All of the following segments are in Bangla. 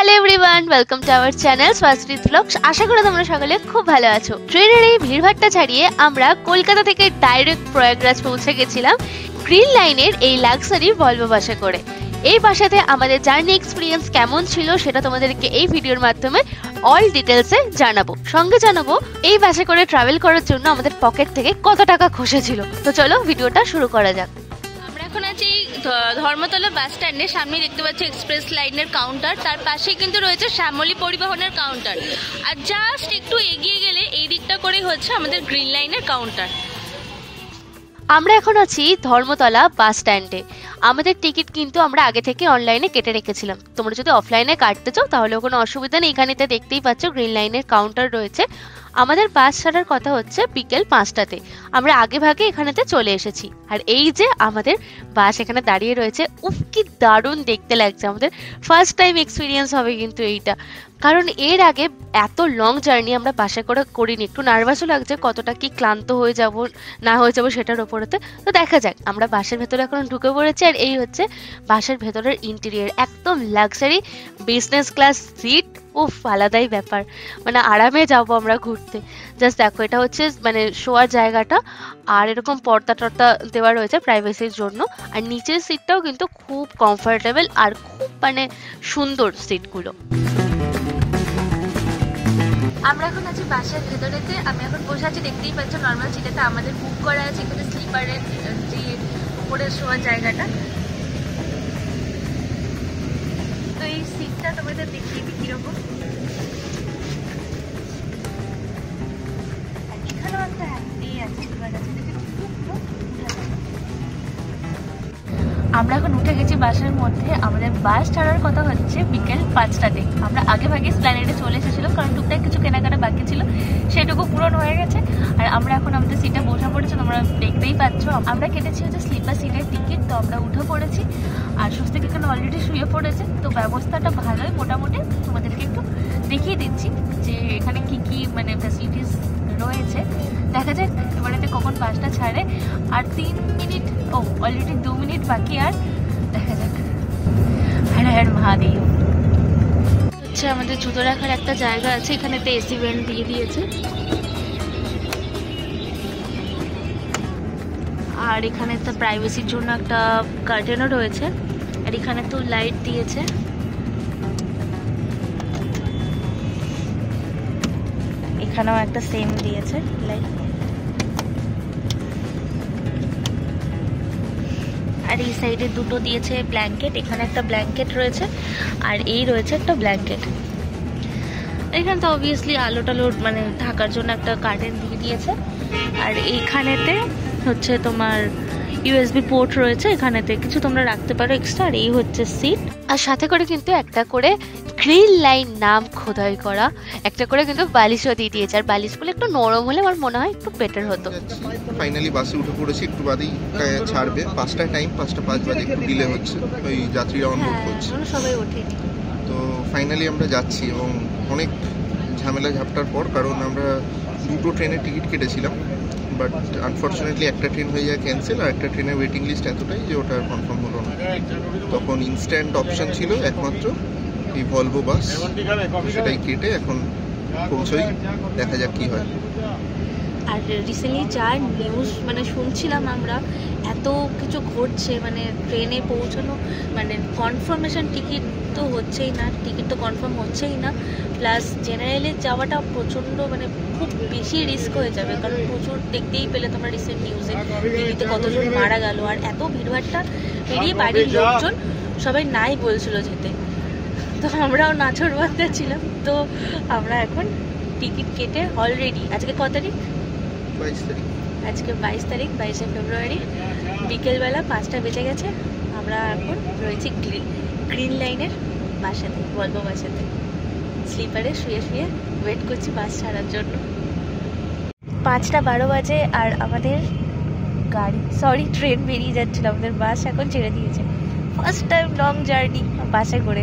Hello everyone, welcome to our channel Swastik blogs. আশা করি তোমরা সকলে খুব ভালো আছো। ট্রেনের এই ভিড়ভাট্টা ছাড়িয়ে আমরা কলকাতা থেকে ডাইরেক্ট প্রয়াগরাজ পৌঁছে গেছিলাম গ্রিন লাইনের এই লাক্সারি ভলভো বাসে করে। এই বাসাতে আমাদের জার্নি এক্সপিরিয়েন্স কেমন ছিল সেটা তোমাদেরকে এই ভিডিওর মাধ্যমে অল ডিটেলসে জানাবো। সঙ্গে জানাবো এই বাসে করে ট্রাভেল করার জন্য আমাদের পকেট থেকে কত টাকা খসেছিল। তো চলো ভিডিওটা শুরু করা যাক। এখন আছি ধর্মতলা বাস স্ট্যান্ডে, সামনে দেখতে পাচ্ছি এক্সপ্রেস লাইনের কাউন্টার, তার পাশেই কিন্তু রয়েছে শ্যামলী পরিবহনের কাউন্টার, আর জাস্ট একটু এগিয়ে গেলে এই দিকটা করেই হচ্ছে আমাদের গ্রিন লাইনের কাউন্টার। আমরা এখন আছি ধর্মতলা বাস স্ট্যান্ডে। আমাদের টিকিট কিন্তু আমরা আগে থেকে অনলাইনে কেটে রেখেছিলাম। তোমরা যদি অফলাইনে কাটতে চাও তাহলে কোনো অসুবিধা নেই। এখানেতে দেখতেই পাচ্ছ গ্রিন লাইনের কাউন্টার রয়েছে। আমাদের বাস ছাড়ার কথা হচ্ছে বিকেল 5টাতে। আমরা আগে ভাগে এখানেতে চলে এসেছি। আর এই যে আমাদের বাস এখানে দাঁড়িয়ে রয়েছে, উফ কি দারুণ দেখতে লাগছে। আমাদের ফার্স্ট টাইম এক্সপিরিয়েন্স হবে কিন্তু এইটা, কারণ এর আগে এত লং জার্নি আমরা বাসে করে করিনি। একটু নার্ভাসও লাগছে কতটা কি ক্লান্ত হয়ে যাব না হয়ে যাব সেটার ওপরেতে। তো দেখা যাক। আমরা বাসের ভেতরে এখন ঢুকে পড়েছি, আর এই হচ্ছে বাসের ভেতরের ইন্টেরিয়ার। একদম লাক্সারি বিজনেস ক্লাস সিট, উফ আলাদাই ব্যাপার। মানে আরামে যাব আমরা ঘুরতে। জাস্ট দেখো, এটা হচ্ছে মানে শোয়ার জায়গাটা, আর এরকম পর্দা টর্দা দেওয়া রয়েছে প্রাইভেসির জন্য। আর নিচের সিটটাও কিন্তু খুব কমফোর্টেবল আর খুব মানে সুন্দর সিটগুলো। আমরা এখন আছি বাসের ভেতরেতে। আমি এখন বসে আছি, দেখতেই পাচ্ছ নর্মাল সিটেতে। আমাদের বুক করা আছে এখানে স্লিপারের যে উপরে শোয়ার জায়গাটা। তো এই সিটটা তোমাদের দেখিয়ে দিই কিরকম। এখানেও একটা এই আছে, আমরা এখন উঠে গেছি বাসের মধ্যে। আমাদের বাস ছাড়ার কথা হচ্ছে বিকেল 5টাতে। আমরা আগে ভাগে স্প্ল্যানেডে চলে এসেছিলাম, কারণ টুকটাক কিছু কেনাকাটা বাকি ছিল, সেটুকু পূরণ হয়ে গেছে। আর আমরা এখন আমাদের সিটে বসে পড়েছি, তোমরা দেখতেই পাচ্ছ। আমরা কেটেছি হচ্ছে স্লিপার সিটের টিকিট। তো আমরা উঠে পড়েছি, আর স্বস্তিক এখানে অলরেডি শুয়ে পড়েছে। তো ব্যবস্থাটা ভালোই মোটামুটি। তোমাদেরকে একটু দেখিয়ে দিচ্ছি যে এখানে কি কি মানে ফ্যাসিলিটিস রয়েছে। দেখা যাক এবারেতে কখন বাসটা ছাড়ে। আর 3 মিনিট, অলরেডি 2 মিনিট বাকি। আর দেখা যাক। হর হর মহাদেব। হচ্ছে আমাদের জুতো রাখার একটা জায়গা আছে, এখানেতে এসি ভেন্ট দিয়ে দিয়েছে। আর এখানে তো প্রাইভেসির জন্য একটা কার্টেনও রয়েছে। আর এখানে তো লাইট দিয়েছে। এখানেও একটা সেম দিয়েছে লাইট। আর এই সাইডে দুটো দিয়েছে ব্ল্যাঙ্কেট। এখানে একটা ব্ল্যাঙ্কেট রয়েছে, আর এই রয়েছে একটা ব্ল্যাঙ্কেট। এখানে তো অবভিয়াসলি আলো টালো মানে ঢাকার জন্য একটা কার্টেন দিয়ে দিয়েছে। আর এইখানেতে হচ্ছে তোমার ইউএসবি পোর্ট রয়েছে, এখানেতে কিছু তোমরা রাখতে পারো এক্সট্রা। আর এই হচ্ছে সিট। আর সাথে করে কিন্তু একটা করে গ্রিন লাইন নাম খোদাই করা একটা করে কিন্তু বালিশও দিয়ে দিয়েছে। আর বালিশগুলো একটু নরম হলে আমার মনে হয় একটু বেটার হতো। ফাইনালি বাসে উঠে পড়েছি, একটু বাদেই ছাড়বে। 5টায় টাইম, 5:05 বাজে, একটু ডিলে হচ্ছে, ওই যাত্রীরা অনবোর্ড করছে। সবাই ওঠে। তো ফাইনালি আমরা যাচ্ছি, এবং অনেক ঝামেলা ঝাপটার পর, কারণ আমরা দুটো ট্রেনের টিকিট কেটেছিলাম, বাট আনফর্চুনেটলি একটা ট্রেন হয়ে যায় ক্যান্সেল, আর একটা ট্রেনের ওয়েটিং লিস্ট এতটাই যে ওটা কনফার্ম হলো না। তখন ইনস্ট্যান্ট অপশন ছিল একমাত্র এই ভলভো বাস, সেটাই কেটে এখন পৌঁছই। দেখা যাক কি হয়। আর রিসেন্টলি যা নিউজ মানে শুনছিলাম আমরা, এত কিছু ঘটছে, মানে ট্রেনে পৌঁছানো মানে কনফার্মেশন টিকিট তো হচ্ছেই না, টিকিট তো কনফার্ম হচ্ছেই না। প্লাস জেনারেলে যাওয়াটা প্রচণ্ড মানে খুব বেশি রিস্ক হয়ে যাবে, কারণ প্রচুর দেখতেই পেলে তোমরা রিসেন্ট নিউজে দিল্লিতে কতজন মারা গেল। আর এত ভিড়ভাট্টা পেরিয়ে বাড়ির লোকজন সবাই নাই বলছিল যেতে। তো আমরাও নাছর বান্ধা ছিলাম। তো আমরা এখন টিকিট কেটে অলরেডি, আজকে কত তারিখ? 22 তারিখ। আজকে 22 তারিখ, 22শে ফেব্রুয়ারি, বিকেলবেলা 5টা বেজে গেছে। আমরা এখন রয়েছি গ্রিন লাইনের বাসাতে, ভলভো বাসাতে, স্লিপারে শুয়ে শুয়ে ওয়েট করছি বাস ছাড়ার জন্য। 5:12 বাজে, আর আমাদের ট্রেন বেরিয়ে যাচ্ছিল। আমাদের বাস এখন ছেড়ে দিয়েছে। ফার্স্ট টাইম লং জার্নি বাসে করে,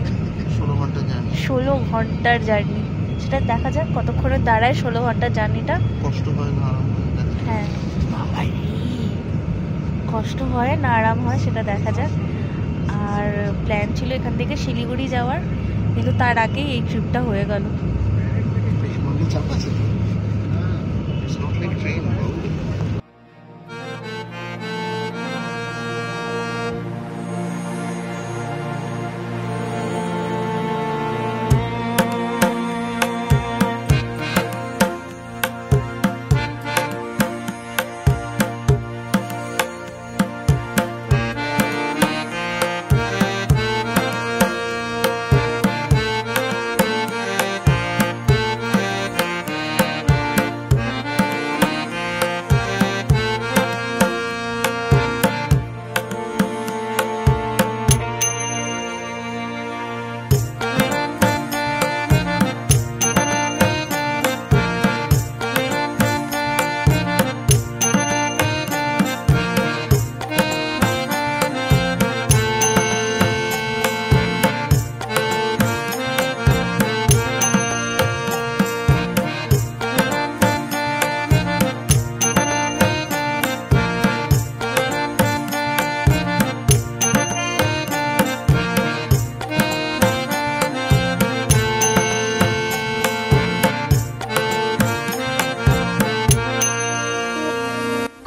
16 ঘন্টার জার্নি। সেটা দেখা যাক কতক্ষণে দাঁড়ায় 16 ঘন্টার জার্নিটা। কষ্ট হয় না আরাম হয়? হ্যাঁ কষ্ট হয় না আরাম হয় সেটা দেখা যাক। আর প্ল্যান ছিল এখান থেকে শিলিগুড়ি যাওয়ার, কিন্তু তার আগেই এই ট্রিপটা হয়ে গেল।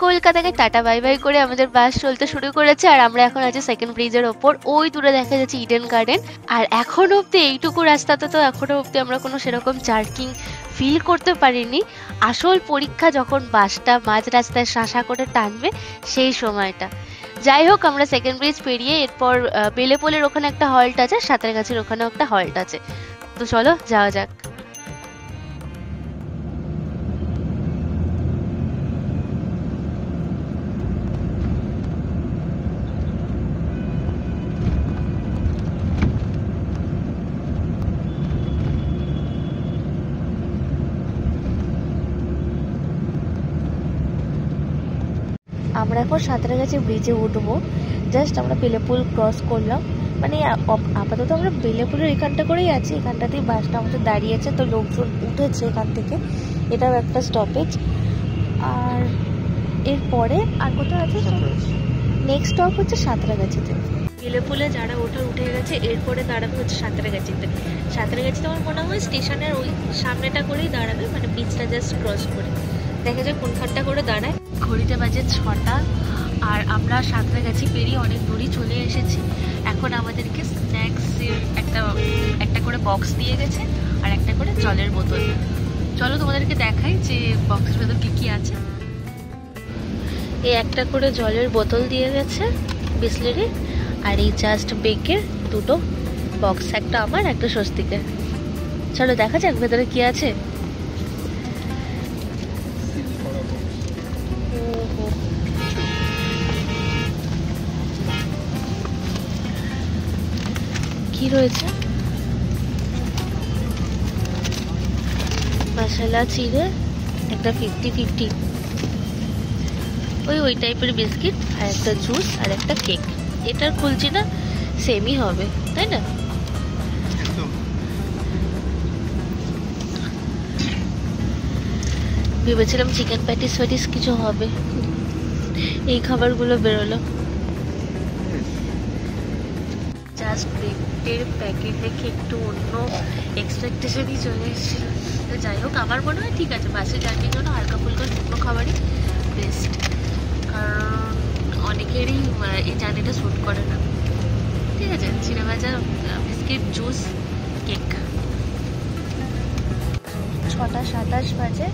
কলকাতা থেকে টাটা বাই বাই করে আমাদের বাস চলতে শুরু করেছে, আর আমরা এখন আছি সেকেন্ড ব্রিজের ওপর। ওই দূরে দেখা যাচ্ছে ইডেন গার্ডেন। আর এখনো অব্দি এইটুকু রাস্তাতে তো এখনো অব্দি আমরা কোনো সেরকম জার্কিং ফিল করতে পারিনি। আসল পরীক্ষা যখন বাসটা মাঝ রাস্তায় শাঁসা করে টানবে সেই সময়টা। যাই হোক, আমরা সেকেন্ড ব্রিজ পেরিয়ে এরপর বেলেপোলের ওখানে একটা হল্ট আছে, সাঁতরাগাছির ওখানেও একটা হল্ট আছে। তো চলো যাওয়া যাক। আমরা এখন সাঁতরাগাছি ব্রিজে উঠবো। জাস্ট আমরা বেলেপুল ক্রস করলাম, মানে আপাতত আমরা বেলেপুলের এখানটা করেই আছি। এখানটাতেই বাসটা আমাদের দাঁড়িয়েছে, তো লোকজন উঠেছে এখান থেকে। এটাও একটা স্টপেজ। আর এরপরে আর কোথাও আছে, নেক্সট স্টপ হচ্ছে সাঁতরাগাছিতে। বেলেপুলে যারা উঠে গেছে, এরপরে দাঁড়াবে হচ্ছে সাঁতরাগাছিতে। সাঁতরাগাছিতে আমার মনে হয় স্টেশনের ওই সামনেটা করেই দাঁড়াবে, মানে ব্রিজটা জাস্ট ক্রস করে। দেখা যায় কোনখানটা করে দাঁড়ায়। ঘড়িতে বাজে 6টা, আর আমরা সাঁতরাগাছি পেরিয়ে অনেক দূরই চলে এসেছি। এখন আমাদেরকে স্ন্যাক্সের একটা করে বক্স দিয়ে গেছে, আর একটা করে জলের বোতল। চলো তোমাদেরকে দেখাই যে বক্সের ভেতর কি কি আছে। এই একটা করে জলের বোতল দিয়ে গেছে বিসলেরি, আর এই জাস্ট বেকের দুটো বক্স, একটা আমার একটা স্বস্তিকের। চলো দেখা যাক ভেতরে কি আছে। কি রয়েছে? মশলা চিড়ে, একটা 50-50 ওই টাইপের বিস্কিট, আর একটা জুস, আর একটা কেক। এটার খুলছি না, সেমই হবে তাই না? ভেবেছিলাম চিকেন প্যাটিস ফ্যাটিস কিছু হবে, এই খাবারগুলো বেরোলো। জাস্ট ব্রেডের প্যাকেট দেখে একটু অন্য এক্সপেকটেশনই চলে এসেছিল। তো যাই হোক, আমার মনে হয় ঠিক আছে, বাসে জার্নির জন্য হালকা ফুলকা শুকনো খাবারই বেস্ট, কারণ অনেকেরই এই জার্নিটা স্যুট করে না। ঠিক আছে, চিড়ে ভাজা, বিস্কিট, জুস, কেক। 6:27 বাজে,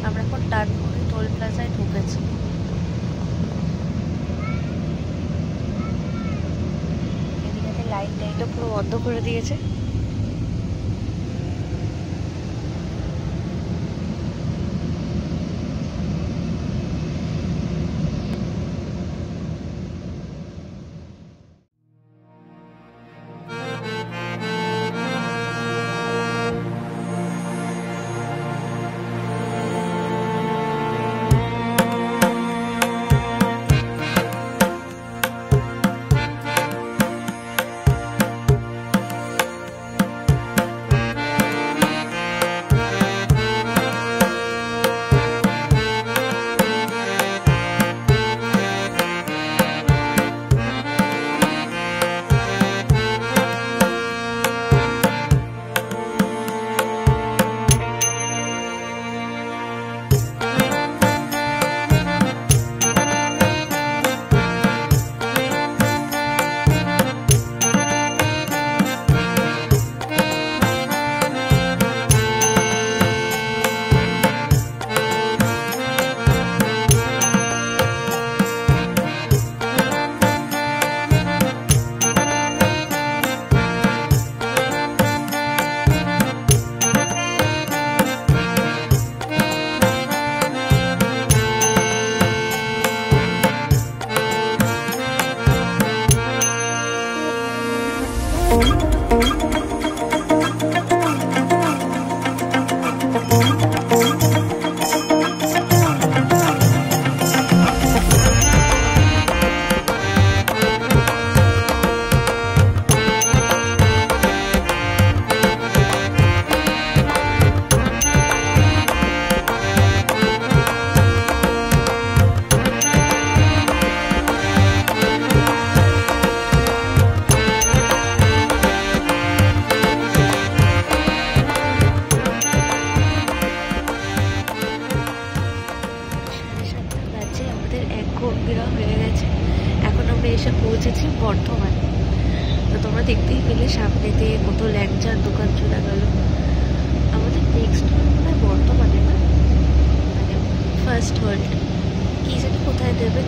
আমরা এখন টানপুরে টোল প্লাজায় ঢুকেছি। লাইটটা পুরো বন্ধ করে দিয়েছে।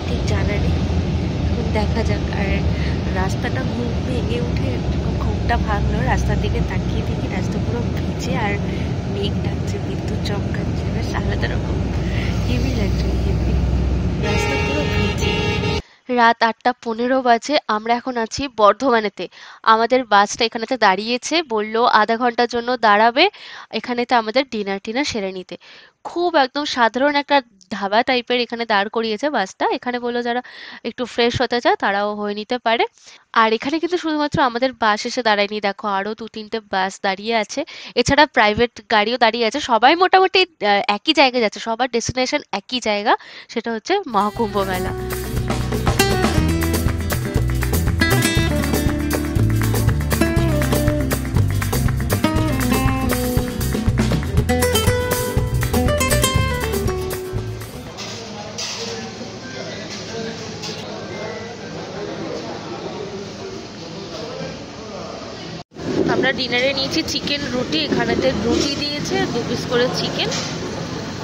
ঠিক জানা নেই, এখন দেখা যাক। আর রাস্তাটা ঘুম ভেঙে উঠে ঘুমটা ভাঙলো, রাস্তার দিকে তাকিয়ে দেখি রাস্তা পুরো ভিজে আর মেঘ ডাকছে, বিদ্যুৎ চমকাচ্ছে, বেশ আলাদা রকম হেভি লাগছে, হেভি রাস্তা পুরো ভিজে। রাত 8:15 বাজে, আমরা এখন আছি বর্ধমানেতে। আমাদের বাসটা এখানেতে দাঁড়িয়েছে, বললো আধা ঘন্টার জন্য দাঁড়াবে এখানেতে আমাদের ডিনার সেরে নিতে। খুব একদম সাধারণ একটা ধাবা টাইপের এখানে দাঁড় করিয়েছে বাসটা। এখানে বললো যারা একটু ফ্রেশ হতে চায় তারাও হয়ে নিতে পারে। আর এখানে কিন্তু শুধুমাত্র আমাদের বাস এসে দাঁড়ায়নি, দেখো আরো 2-3টে বাস দাঁড়িয়ে আছে, এছাড়া প্রাইভেট গাড়িও দাঁড়িয়ে আছে। সবাই মোটামুটি একই জায়গায় যাচ্ছে, সবার ডেস্টিনেশন একই জায়গা, সেটা হচ্ছে মহাকুম্ভ মেলা। আমরা ডিনারে নিয়েছি চিকেন রুটি, এখানেতে রুটি দিয়েছে 2 পিস করে চিকেন।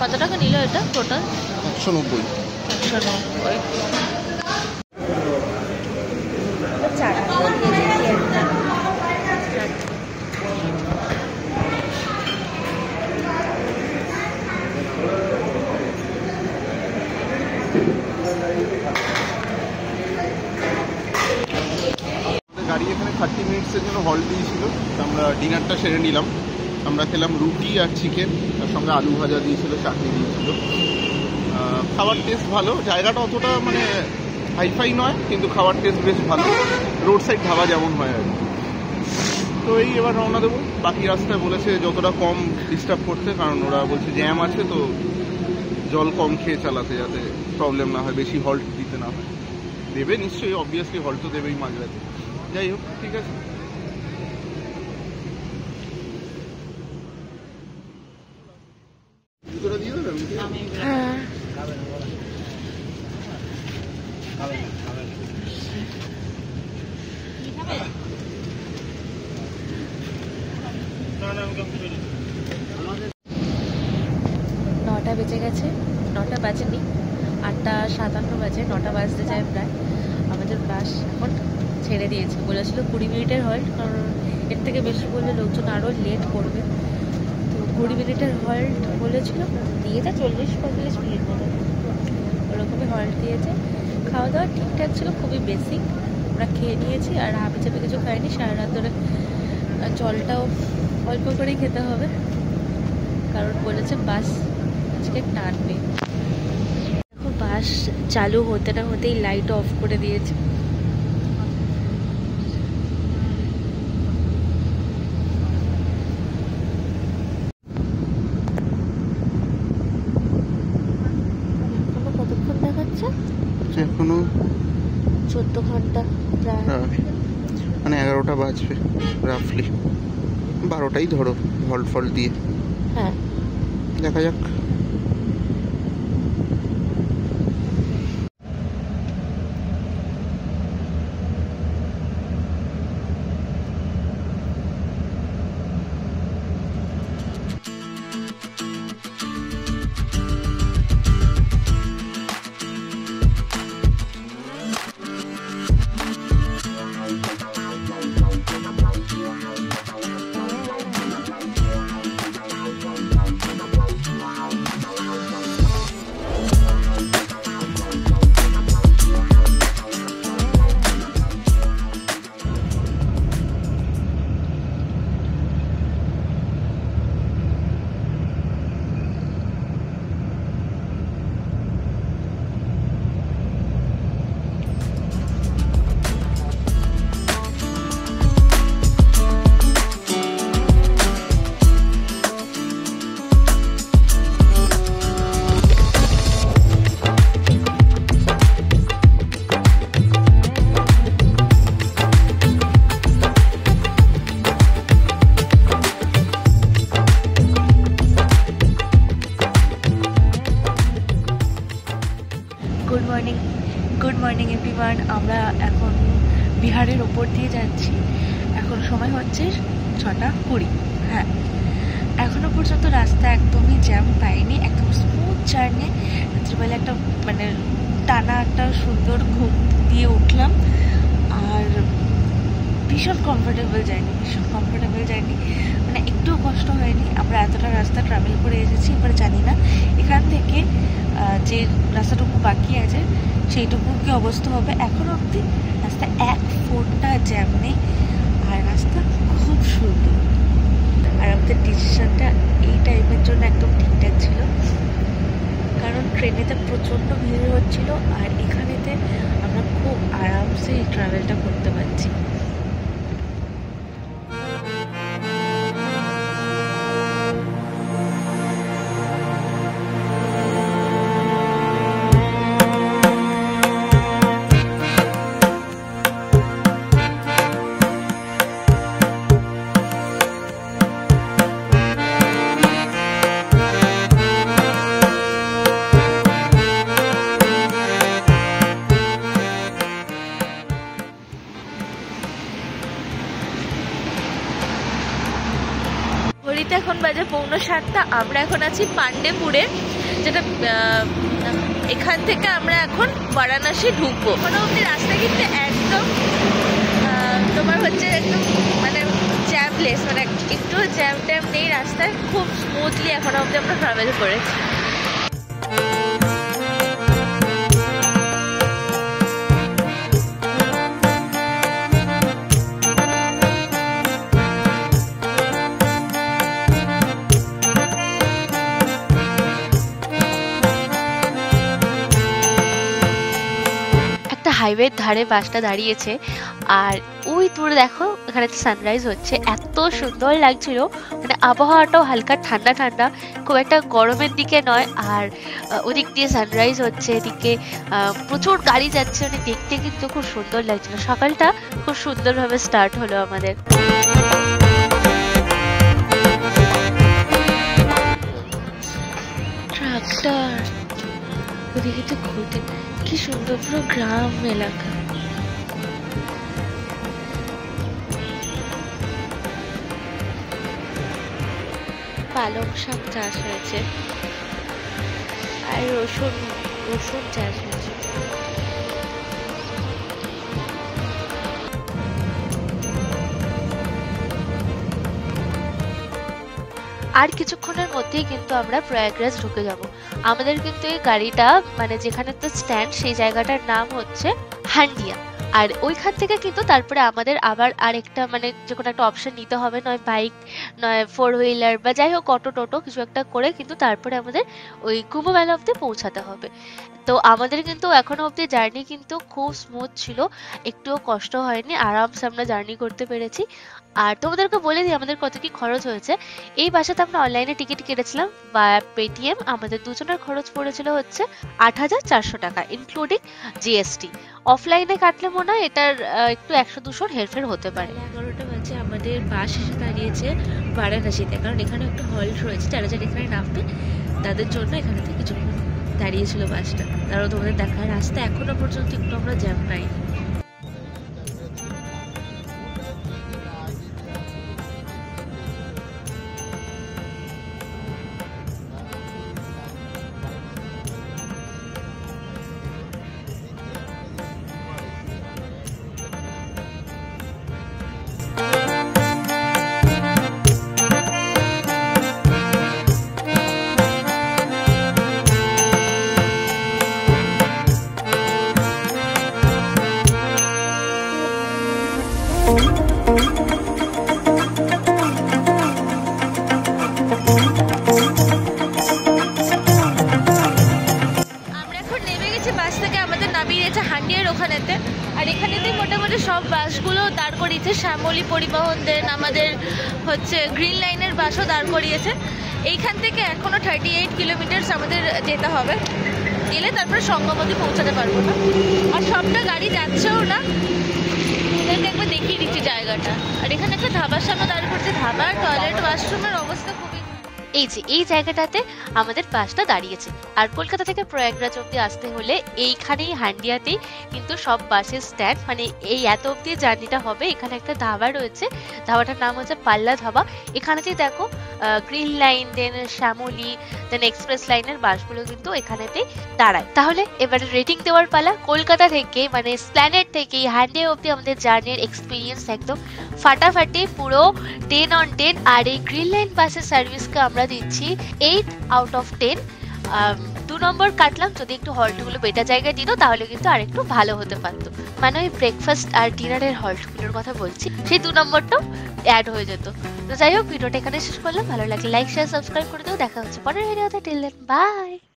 কত টাকা নিল এটা টোটাল? 190। 190। গাড়ি এখানে 30 মিনিটসের জন্য হল্ট দিয়েছিল, আমরা ডিনারটা সেরে নিলাম। আমরা খেলাম রুটি আর চিকেন, তার সঙ্গে আলু ভাজা দিয়েছিল, চাটনি দিয়েছিল। খাবার টেস্ট ভালো, জায়গাটা অতটা মানে হাইফাই নয়, কিন্তু খাবার টেস্ট বেশ ভালো, রোড সাইড ধাবা যেমন হয় আর কি। তো এই এবার রওনা দেবো। বাকি রাস্তায় বলেছে যতটা কম ডিস্টার্ব করতে, কারণ ওরা বলছে জ্যাম আছে, তো জল কম খেয়ে চালাতে, যাতে প্রবলেম না হয়, বেশি হল্ট দিতে না হয়। দেবে নিশ্চয়ই, অবভিয়াসলি হল্ট তো দেবেই মাঝরাতে। যাই হোক, ঠিক আছে। হ্যাঁ, নটা বেজে গেছে, 9টা বাজেনি, 8:57 বাজে, 9টা বাজতে যায় প্রায়। আমাদের বাস এখন ছেড়ে দিয়েছে, বলেছিল 20 মিনিটের হল্ট, কারণ এর থেকে বেশি বললে লোকজন আরও লেট করবে। তো 20 মিনিটের হল্ট বলেছিল, দিয়েছে 40-45 মিনিট মতো, ওরকমই হল্ট দিয়েছে। খাওয়া দাওয়া ঠিকঠাক ছিল, খুবই বেসিক, আমরা খেয়ে নিয়েছি। আর হাঁপি চাপে কিছু খাইনি, সারা রাত ধরে জলটাও অল্প করেই খেতে হবে, কারণ বলেছে বাস আজকে টানবে। দেখো বাস চালু হতে না হতেই লাইট অফ করে দিয়েছে। কতক্ষণ দেখাচ্ছে? এখনো 14 ঘন্টা প্রায়, মানে 11টা বাজবে রাফলি, 12টাই ধরো হল্ট ফল্ট দিয়ে। হ্যাঁ দেখা যাক। Good morning everyone. আমরা এখন বিহারের ওপর দিয়ে যাচ্ছি, এখন সময় হচ্ছে 6:20। হ্যাঁ, এখনো পর্যন্ত রাস্তা একদমই জ্যাম পাইনি, একদম স্মুথ জার্নি। রাত্রিবেলা একটা মানে টানা একটা সুন্দর ঘুম দিয়ে উঠলাম, আর ভীষণ কমফোর্টেবল জার্নি, মানে একটুও কষ্ট হয়নি। আমরা এতটা রাস্তা ট্রাভেল করে এসেছি, এবার জানি না এখান থেকে যে রাস্তাটুকু বাকি আছে সেইটুকু কি অবস্থা হবে। এখন অবধি রাস্তা এক ফোঁটা জ্যাম নেই, আর রাস্তা খুব সুন্দর। আর আমাদের ডিসিশনটা এই টাইমের জন্য একদম ঠিকঠাক ছিল, কারণ ট্রেনেতে প্রচণ্ড ভিড় হচ্ছিল, আর এখানেতে আমরা খুব আরামসে এই ট্রাভেলটা করতে পারছি। ঘড়িতে এখন বাজে 6:45। আমরা এখন আছি পান্ডেপুরে, যেটা এখান থেকে আমরা এখন বারাণসী ঢুকবো। কোনো অব্দি রাস্তা কিন্তু একদম তোমার হচ্ছে একদম মানে জ্যামলেস, মানে একটু জ্যাম ট্যাম নেই রাস্তায়, খুব স্মুথলি এখন অব্দি আমরা ট্রাভেল করেছি। হাইওয়ের ধারে বাসটা দাঁড়িয়েছে, আর ওই দূরে দেখো এখানে সানরাইজ হচ্ছে, এত সুন্দর লাগছিল। মানে আবহাওয়াটাও হালকা ঠান্ডা ঠান্ডা, খুব একটা গরমের দিকে নয়, আর ওদিক দিয়ে সানরাইজ হচ্ছে, এদিকে প্রচুর গাড়ি যাচ্ছে, মানে দেখতে কিন্তু খুব সুন্দর লাগছিল। সকালটা খুব সুন্দরভাবে স্টার্ট হলো আমাদের। ট্রাক্টর ওদিকে তো ঘুরতে, কি সুন্দর পুরো গ্রাম এলাকা। পালং শাক চাষ হয়েছে, আর রসুন চাষ হয়েছে। আর কিছুক্ষণের মধ্যেই কিন্তু আমরা প্রয়াগরাজ ঢুকে যাব। আমাদের কিন্তু এই গাড়িটা মানে যেখানে তো স্ট্যান্ড, সেই জায়গাটার নাম হচ্ছে হান্ডিয়া। আর ওইখান থেকে কিন্তু তারপরে আমাদের আবার আরেকটা মানে যে কোনো একটা অপশন নিতে হবে, নয় বাইক নয় 4 হুইলার বা যাই হোক অটো টোটো কিছু একটা করে কিন্তু তারপরে আমাদের ওই কুম্ভ মেলা অব্দি পৌঁছাতে হবে। তো আমাদের কিন্তু এখনো অব্দি জার্নি কিন্তু খুব স্মুথ ছিল, একটুও কষ্ট হয়নি, আরামসে আমরা জার্নি করতে পেরেছি। আর তোমাদেরকে বলে দিই আমাদের কত কি খরচ হয়েছে। এই বাসাতে আমরা অনলাইনে টিকিট কেটেছিলাম বা পেটিএম, আমাদের দুজনের খরচ পড়েছিল হচ্ছে ৮,৪০০ টাকা ইনক্লুডিং জিএসটি। অফলাইনে কাটলে মনে হয় এটার একটু 100-200 হেরফের হতে পারে। 11টা বাজে আমাদের বাস এসে দাঁড়িয়েছে বারাণসীতে, কারণ এখানে একটা হল্ট রয়েছে, যারা যারা এখানে নামবে তাদের জন্য এখানে থেকে কিছুক্ষণ দাঁড়িয়েছিল বাসটা। তারও তোমাদের দেখা রাস্তা এখনো পর্যন্ত একটু আমরা জ্যাম পাইনি। সব বাসগুলো দাঁড় করিয়েছে, শ্যামলী পরিবহন, দেন আমাদের হচ্ছে গ্রিন লাইনের বাসও দাঁড় করিয়েছে। এইখান থেকে এখনো 38 কিলোমিটার আমাদের যেতে হবে, গেলে তারপরে সঙ্গমতি পৌঁছাতে পারবো না। আর সবটা গাড়ি যাচ্ছেও না, একবার দেখিয়ে দিচ্ছি জায়গাটা। আর এখানে একটা ধাবার সামনে দাঁড়িয়ে পড়ছে, ধাবার টয়লেট ওয়াশরুমের অবস্থা খুবই এই জায়গাটাতে আমাদের বাসটা দাঁড়িয়েছে। আর কলকাতা থেকে প্রয়াগরাজ অব্দি আসতে হলে এইখানেই হান্ডিয়াতেই কিন্তু সব বাসের স্ট্যান্ড, মানে এই এত অব্দি জার্নিটা হবে। এখানে একটা ধাবা রয়েছে, ধাবাটার নাম হচ্ছে পাল্লা ধাবা। এখানেতেই দেখো গ্রিন লাইন, দেন শ্যামলী, দেন এক্সপ্রেস লাইনের বাসগুলো কিন্তু এখানেতেই দাঁড়ায়। তাহলে এবারে রেটিং দেওয়ার পালা। কলকাতা থেকে মানে স্প্ল্যানেড থেকে হান্ডিয়া অব্দি আমাদের জার্নির এক্সপিরিয়েন্স একদম ফাটাফাটি, পুরো 10 on 10। আর এই গ্রিন লাইন বাসের সার্ভিসকে আমরা দিচ্ছি 8 out of 10। 2 নম্বর কাটলাম, যদি একটু হল্টগুলো বেটার জায়গায় দিত তাহলে কিন্তু আরেকটু ভালো হতে পারতো। মানে ওই ব্রেকফাস্ট আর ডিনারের হল্টগুলোর কথা বলছি, সেই 2 নম্বরটাও অ্যাড হয়ে যেত। তো যাই হোক, ভিডিওটা এখানে শেষ করলাম। ভালো লাগলে লাইক, শেয়ার, সাবস্ক্রাইব করে দিও। দেখা হচ্ছে পরের ভিডিওতে। Till then, by.